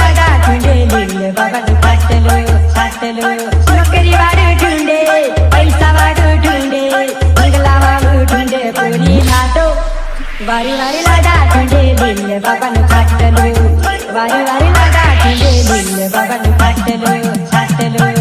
लागा ढूंढे लीले बगल फाटलो फाटलो नौकरी वाड़ू ढूंढे पैसा वाड़ू ढूंढे बंगला वाड़ू ढूंढे पूरी नाटो वारी वारी लागा ढूंढे लीले बगल फाटलो वारी वारी लागा ढूंढे लीले बगल फाटलो फाटलो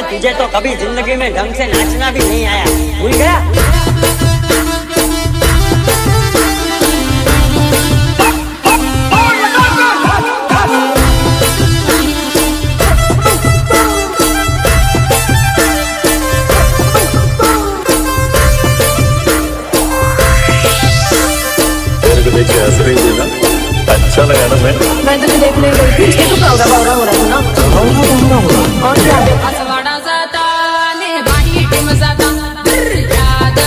तुझे तो कभी जिंदगी में ढंग से नाचना भी नहीं आया, भूल गया? देखिए हंस रही थी ना, अच्छा लगा ना? मैं तुझे देखने गई थी, ये तो बावरा बावरा हो रहा था ना। और क्या? असवाड़ा जाता ने बाही टीम जाता याद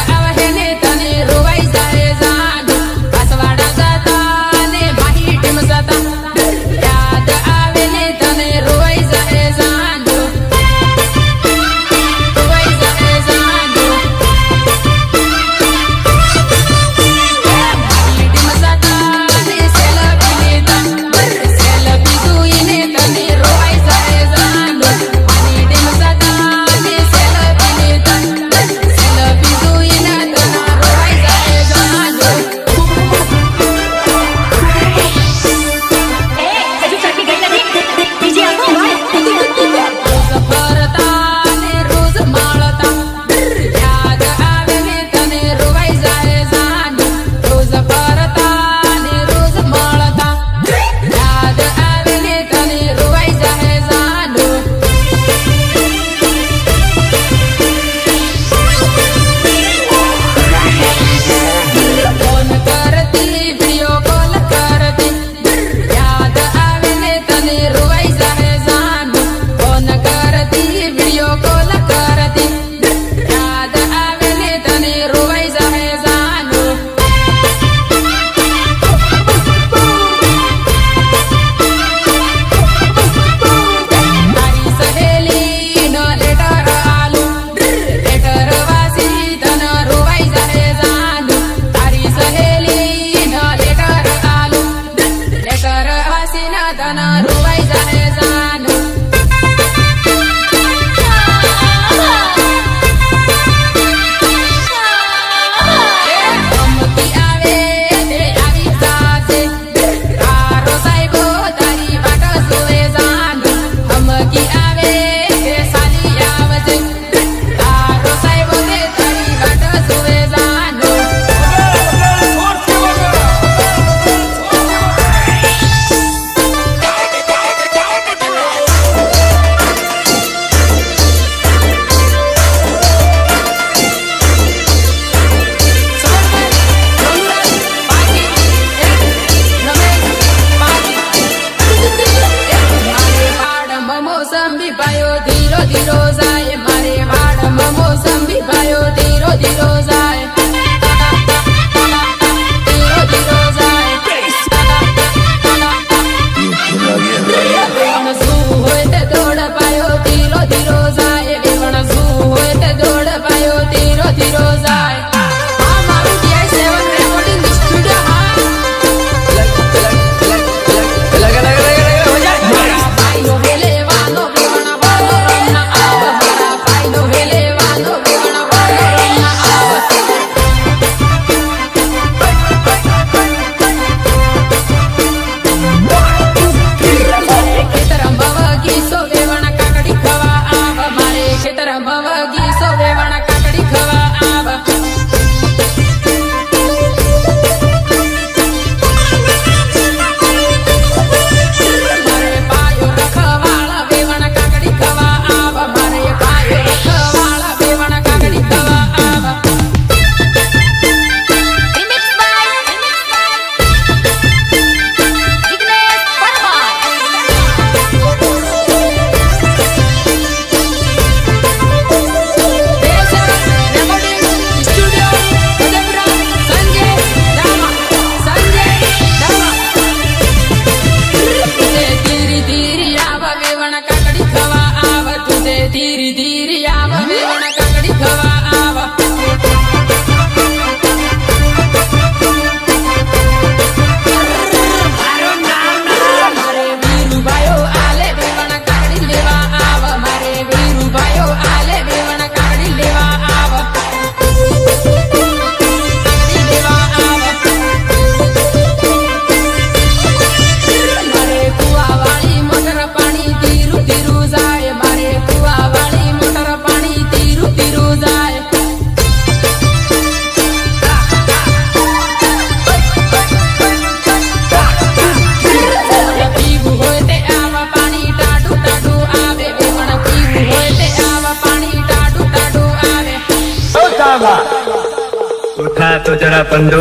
લા તો જરા બંધુ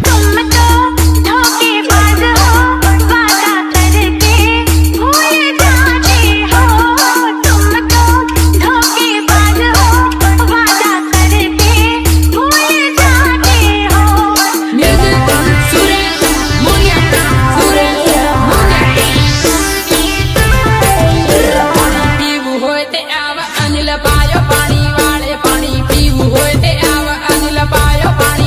तुम तो धोखेबाज हो वादा करके भूल जाते हो तुम तो धोखेबाज हो वादा करके भूल जाते हो Music, Suresh, Munya, Suresh, Munya. પીવું હોય તે આવ અનિલ પાયો પાણી વાળે પાણી પીવું હોય તે આવ અનિલ પાયો પાણી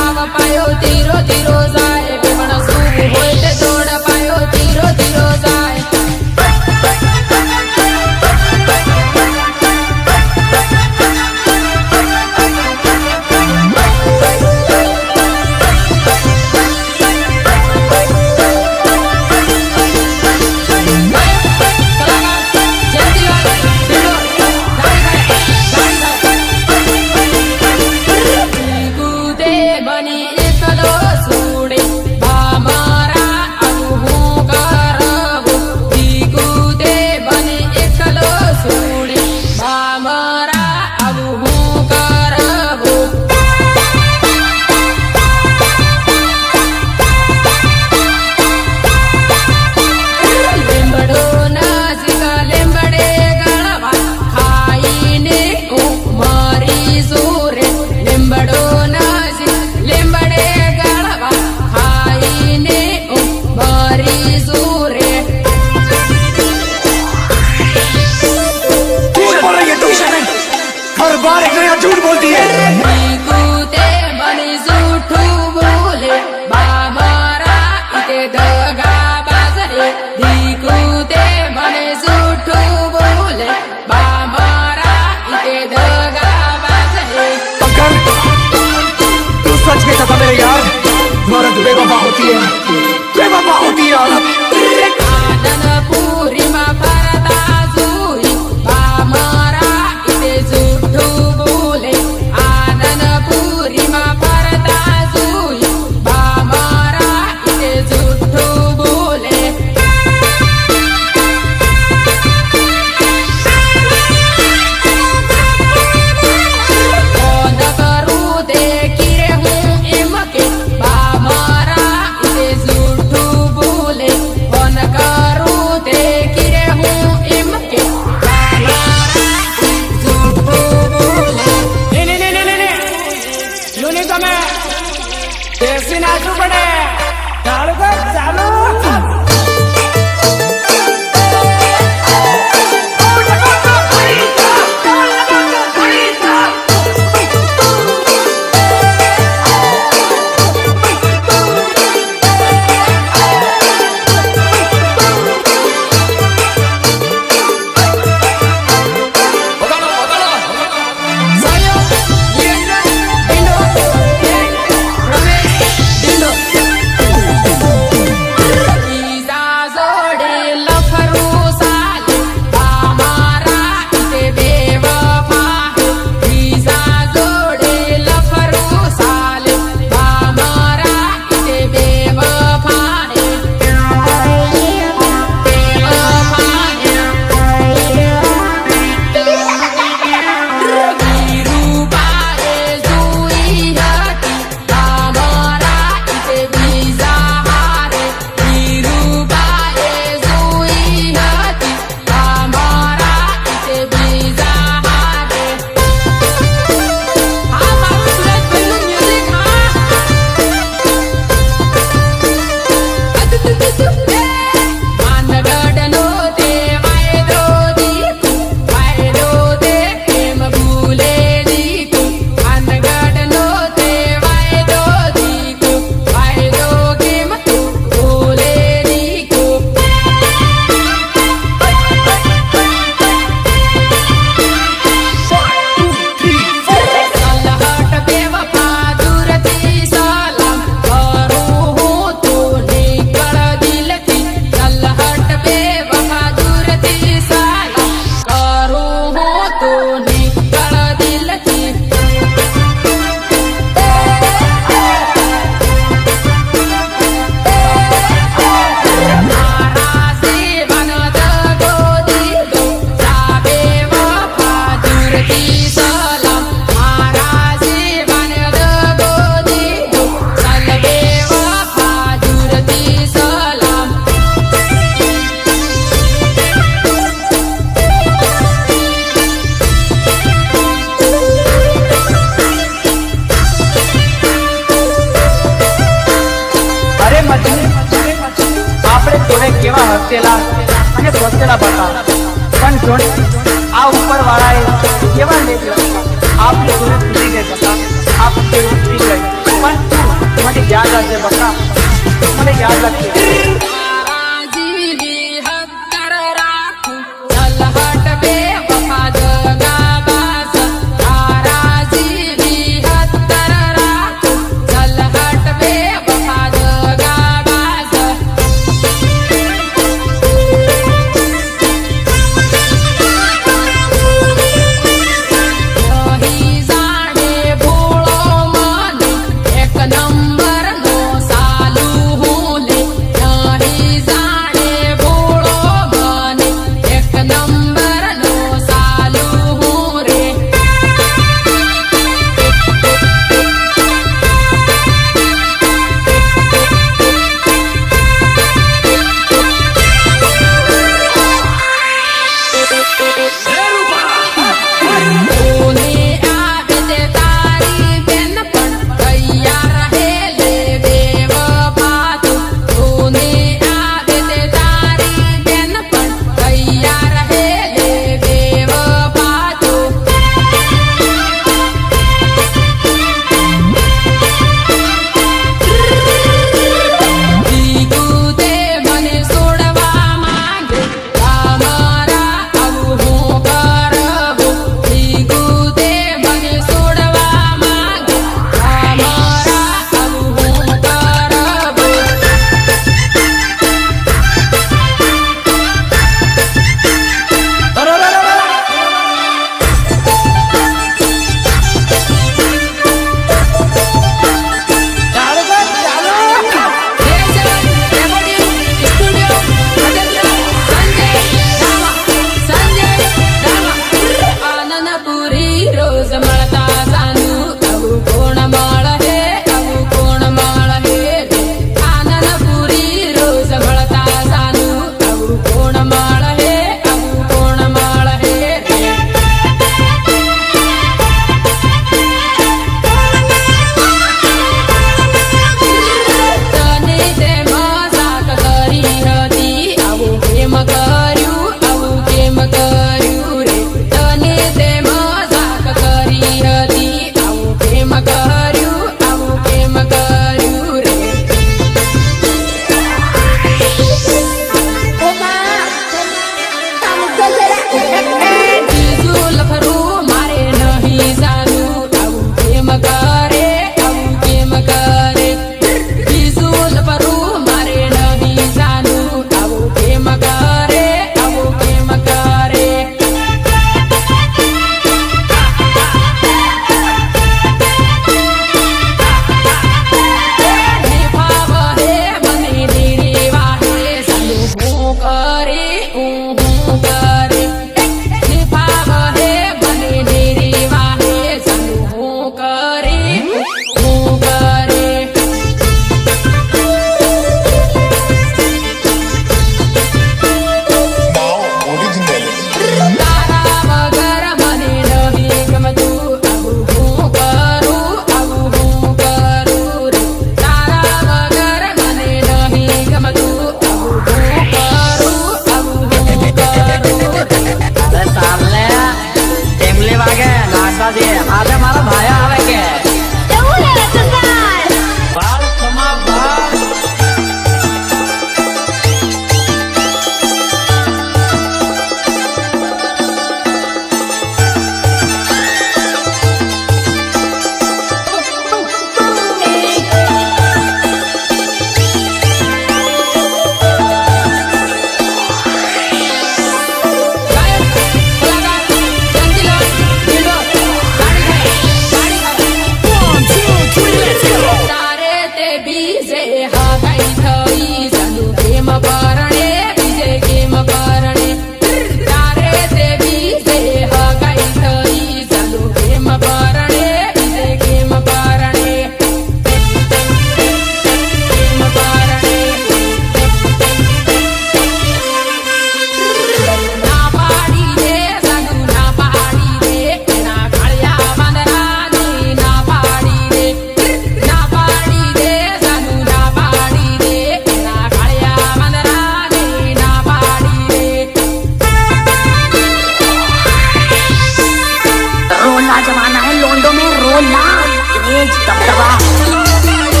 એ જ તબતબા.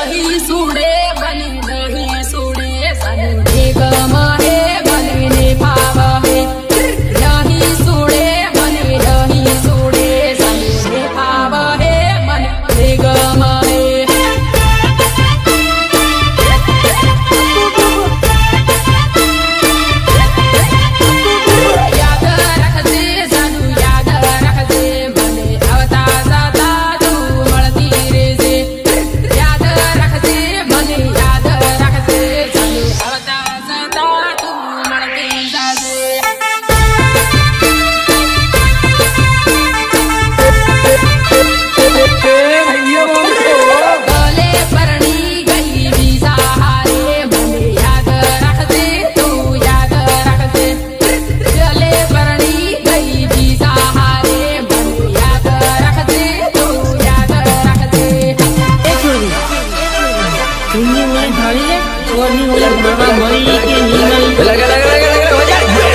નહીં સુડે બની નહીં સુડે સનુ ગમ હે બનીને ભાવ હે નહીં સુડે બની નહીં સુડે સનુ ભાવ હે મને ગમ હે યાદ રાખજે સનુ યાદ રાખજે મને આવતા જતા તું મળતી રહેજે યાદ રાખજે મને યાદ રાખજે સનુ આવતા જતા તું મળતી જાજે ગલે પરણી ગઈ બીજા હારે મને યાદ રાખજે તું યાદ રાખજે ગલે પરણી ગઈ બીજા હારે મને યાદ રાખજે તું યાદ રાખજે એ છોરી તુમની ઓલે ઢાળી લે ચોરની ઓલે મળવા મળી કે નહીં મળી લગા હો જાય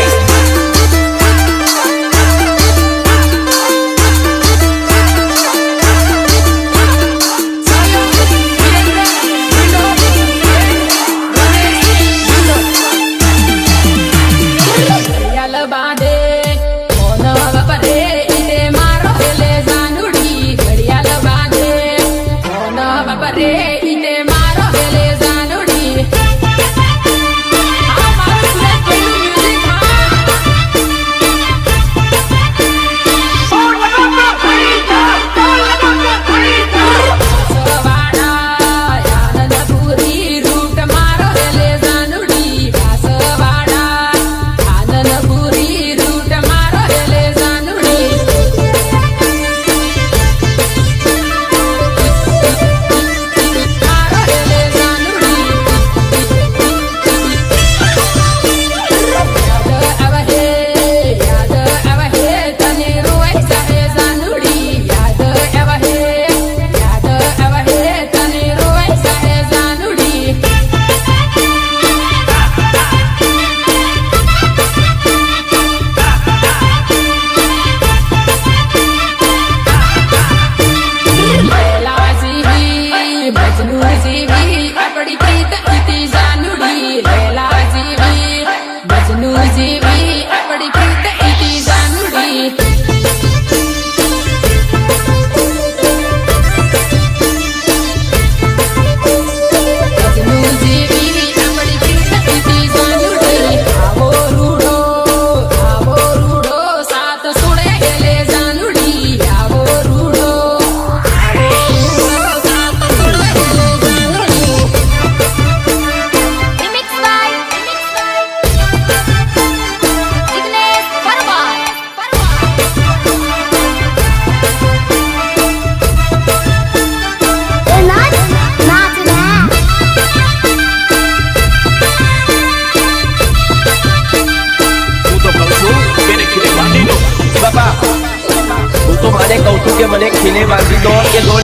યાલ બાંધે ઓન વપરે ઈતે મારો હેલે જાનુડી ઘડિયાળ બાંધે ઓન વપરે ઈતે મારો હેલે જાનુડી આ મારું સુરત પેલું મ્યુઝિક વાસવાડા આનંદપુરી રૂટ મારો હેલે જાનુડી વાસવાડા આનંદપુરી રૂટ મારો હેલે જાનુડી મારો હેલે જાનુડી યાદ આવે તને રોય ચાહે જાનુડી યાદ આવે તને રોય ચાહે જાનુડી લેલા જીવી મજનુ જીવી આપણી પ્રીત ઇતિ જાનુડી લેલા જીવી મજનુ જીવી આપણી પ્રીત ઇતિ જાનુડી મજનુ જીવી આપણી પ્રીત ઇતિ જાનુડી આવો રૂડો સાત સુડે હેલે જાનુડી આવો રૂડો સાત સુડે હેલે જાનુડી Remix by Ignesh Parwar. એ નાચ નાચ ને હું તો કહું છું કે એને ખીલે બાંધી દો બાપા હું તો માને કહું છું કે મને ખીલે બાંધી દો કે